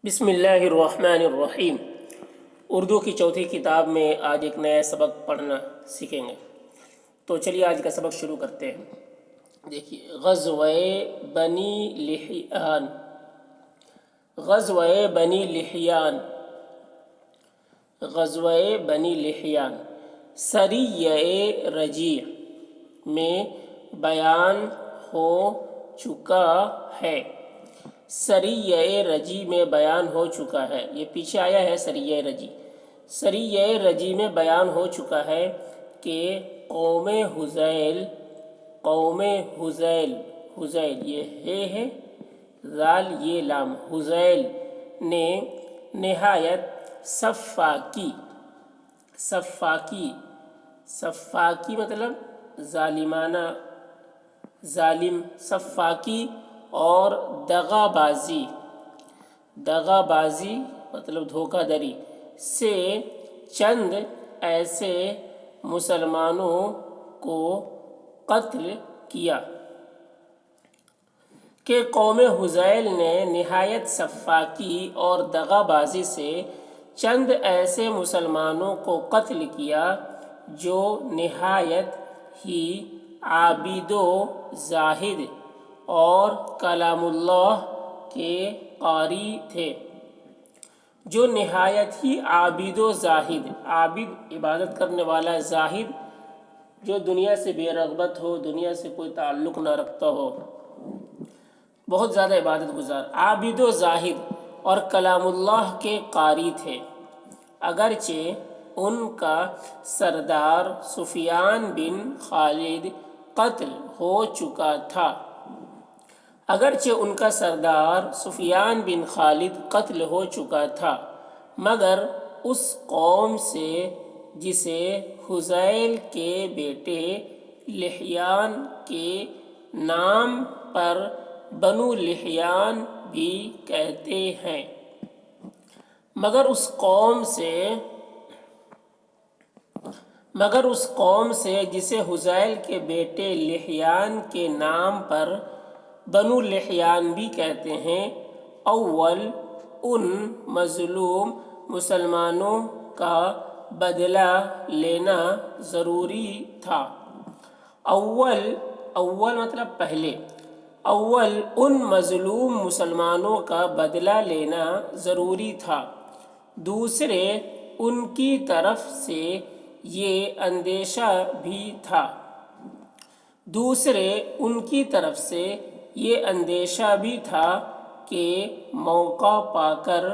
بسم اللہ الرحمن الرحیم۔ اردو کی چوتھی کتاب میں آج ایک نیا سبق پڑھنا سیکھیں گے، تو چلیے آج کا سبق شروع کرتے ہیں۔ دیکھیے، غزوہ بنی لحیان، غزوہ بنی لحیان، غزوہ بنی لحیان سریہ رجیع میں بیان ہو چکا ہے۔ سریہ رجی میں بیان ہو چکا ہے، یہ پیچھے آیا ہے سریہ رجی۔ سریہ رجی میں بیان ہو چکا ہے کہ قوم حذیل، قوم حذیل، حذیل یہ ہے ذال یہ لام، حذیل نے نہایت سفاکی، سفاکی، سفاکی مطلب ظالمانہ، ظالم، سفاکی اور دغا بازی، دغا بازی مطلب دھوکہ دھڑی سے چند ایسے مسلمانوں کو قتل کیا کہ قوم حذیل نے نہایت سفاکی اور دغا بازی سے چند ایسے مسلمانوں کو قتل کیا جو نہایت ہی عابد و زاہد اور کلام اللہ کے قاری تھے، جو نہایت ہی عابد و زاہد، عابد عبادت کرنے والا، زاہد جو دنیا سے بے رغبت ہو، دنیا سے کوئی تعلق نہ رکھتا ہو، بہت زیادہ عبادت گزار، عابد و زاہد اور کلام اللہ کے قاری تھے۔ اگرچہ ان کا سردار سفیان بن خالد قتل ہو چکا تھا، اگرچہ ان کا سردار سفیان بن خالد قتل ہو چکا تھا، مگر اس قوم سے جسے حذیل کے بیٹے لحیان کے نام پر بنو لحیان بھی کہتے ہیں، مگر اس قوم سے جسے حذیل کے بیٹے لحیان کے نام پر بنو لحیان بھی کہتے ہیں، اول ان مظلوم مسلمانوں کا بدلہ لینا ضروری تھا۔ اول مطلب پہلے، اول ان مظلوم مسلمانوں کا بدلہ لینا ضروری تھا، دوسرے ان کی طرف سے یہ اندیشہ بھی تھا، دوسرے ان کی طرف سے یہ اندیشہ بھی تھا کہ موقع پا کر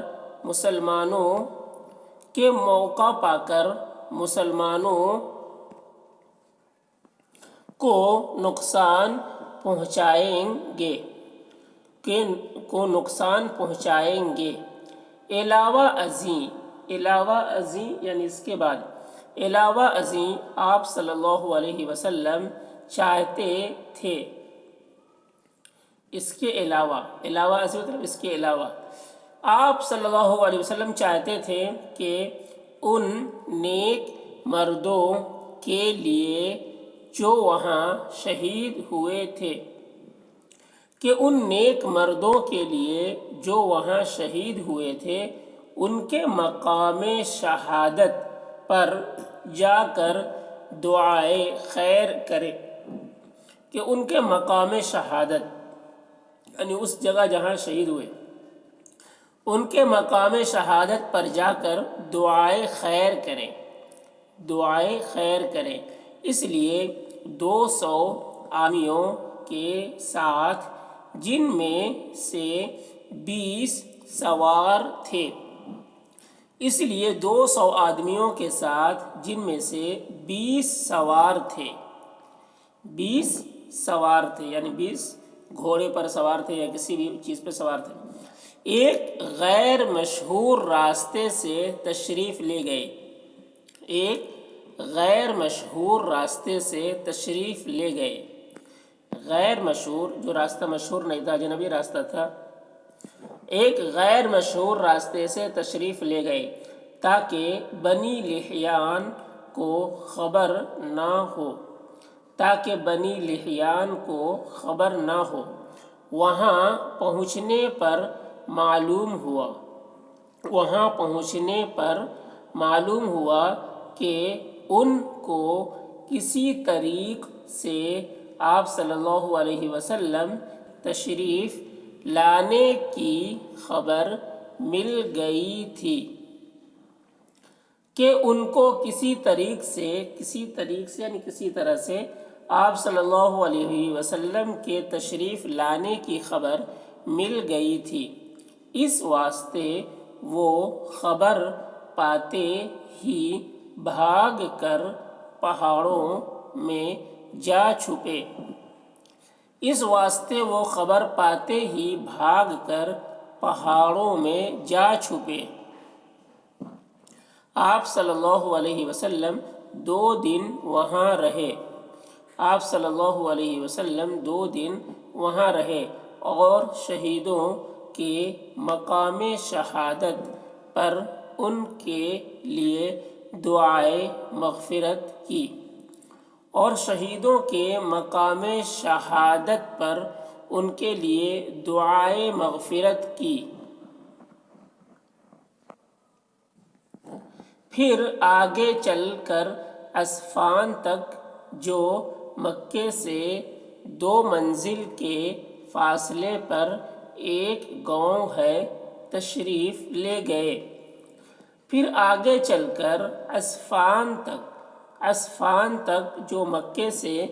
مسلمانوں کو نقصان پہنچائیں گے، علاوہ ازیں یعنی اس کے بعد، علاوہ ازیں آپ صلی اللہ علیہ وسلم چاہتے تھے، اس کے علاوہ، علاوہ ازیں مطلب اس کے علاوہ، آپ صلی اللہ علیہ وسلم چاہتے تھے کہ ان نیک مردوں کے لیے جو وہاں شہید ہوئے تھے، کہ ان نیک مردوں کے لیے جو وہاں شہید ہوئے تھے، ان کے مقام شہادت پر جا کر دعائے خیر کرے، کہ ان کے مقام شہادت یعنی اس جگہ جہاں شہید ہوئے، ان کے مقام شہادت پر جا کر دعائے خیر کریں، دعائے خیر کریں۔ اس لیے 200 آدمیوں کے ساتھ، جن میں سے 20 سوار تھے، اس لیے 200 آدمیوں کے ساتھ جن میں سے 20 سوار تھے، 20 سوار تھے یعنی 20 گھوڑے پر سوار تھے یا کسی بھی چیز پہ سوار تھے، ایک غیر مشہور راستے سے تشریف لے گئے، ایک غیر مشہور راستے سے تشریف لے گئے، غیر مشہور جو راستہ مشہور نہیں تھا، اجنبی راستہ تھا، ایک غیر مشہور راستے سے تشریف لے گئے تاکہ بنی لحیان کو خبر نہ ہو، تاکہ بنی لحیان کو خبر نہ ہو۔ وہاں پہنچنے پر معلوم ہوا، وہاں پہنچنے پر معلوم ہوا کہ ان کو کسی طریق سے آپ صلی اللہ علیہ وسلم تشریف لانے کی خبر مل گئی تھی، کہ ان کو کسی طریق سے یعنی کسی طرح سے آپ صلی اللہ علیہ وسلم کے تشریف لانے کی خبر مل گئی تھی۔ اس واسطے وہ خبر پاتے ہی بھاگ کر پہاڑوں میں جا چھپے۔ آپ صلی اللہ علیہ وسلم 2 دن وہاں رہے اور شہیدوں کے مقام شہادت پر ان کے لیے دعائے مغفرت کی۔ پھر آگے چل کر اصفہان تک، جو مکے سے 2 منزل کے فاصلے پر ایک گاؤں ہے، تشریف لے گئے۔ اصفہان تک جو مکے سے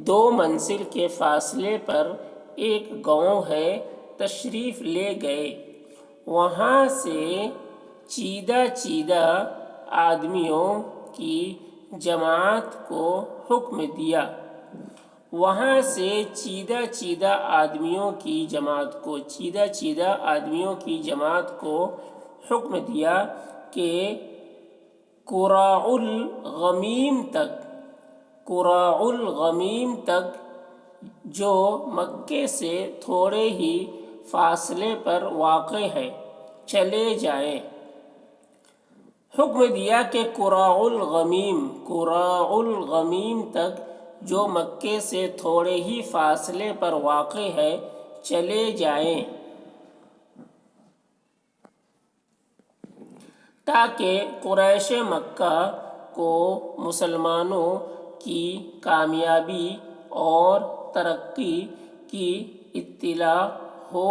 2 منزل کے فاصلے پر ایک گاؤں ہے، تشریف لے گئے۔ وہاں سے چیدہ آدمیوں کی جماعت کو حکم دیا کہ قراء الغمیم تک، جو مکے سے تھوڑے ہی فاصلے پر واقع ہے، چلے جائیں۔ حکم دیا کہ قراء الغمیم تک، جو مکے سے تھوڑے ہی فاصلے پر واقع ہے، چلے جائیں، تاکہ قریش مکہ کو مسلمانوں کی کامیابی اور ترقی کی اطلاع ہو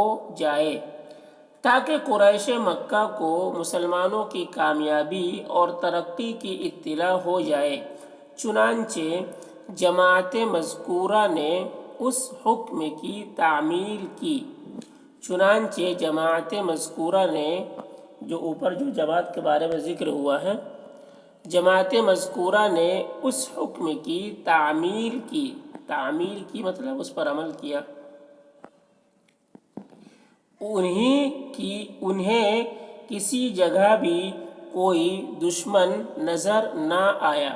جائے۔ چنانچہ جماعت مذکورہ نے اس حکم کی تعمیل کی۔ جو اوپر جو جماعت کے بارے میں ذکر ہوا ہے، جماعت مذکورہ نے اس حکم کی تعمیل کی مطلب اس پر عمل کیا۔ انہیں کسی جگہ بھی کوئی دشمن نظر نہ آیا،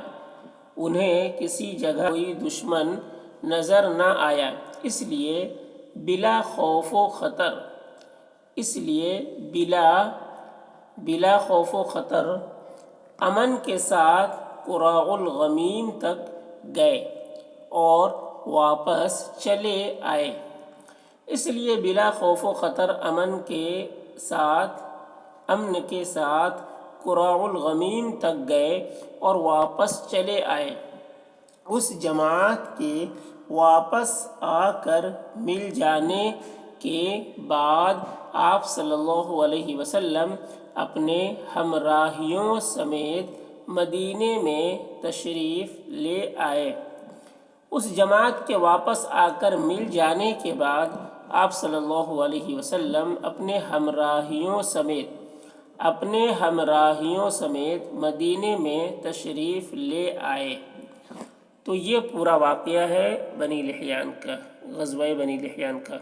اس لیے بلا خوف و خطر امن کے ساتھ قراء الغمیم تک گئے اور واپس چلے آئے۔ قراء الغمیم تک گئے اور واپس چلے آئے۔ اس جماعت کے واپس آ کر مل جانے کے بعد آپ صلی اللہ علیہ وسلم اپنے ہمراہیوں سمیت مدینے میں تشریف لے آئے۔ اس جماعت کے واپس آ کر مل جانے کے بعد آپ صلی اللہ علیہ وسلم اپنے ہمراہیوں سمیت مدینے میں تشریف لے آئے۔ تو یہ پورا واقعہ ہے بنی لحیان کا، غزوہ بنی لحیان کا۔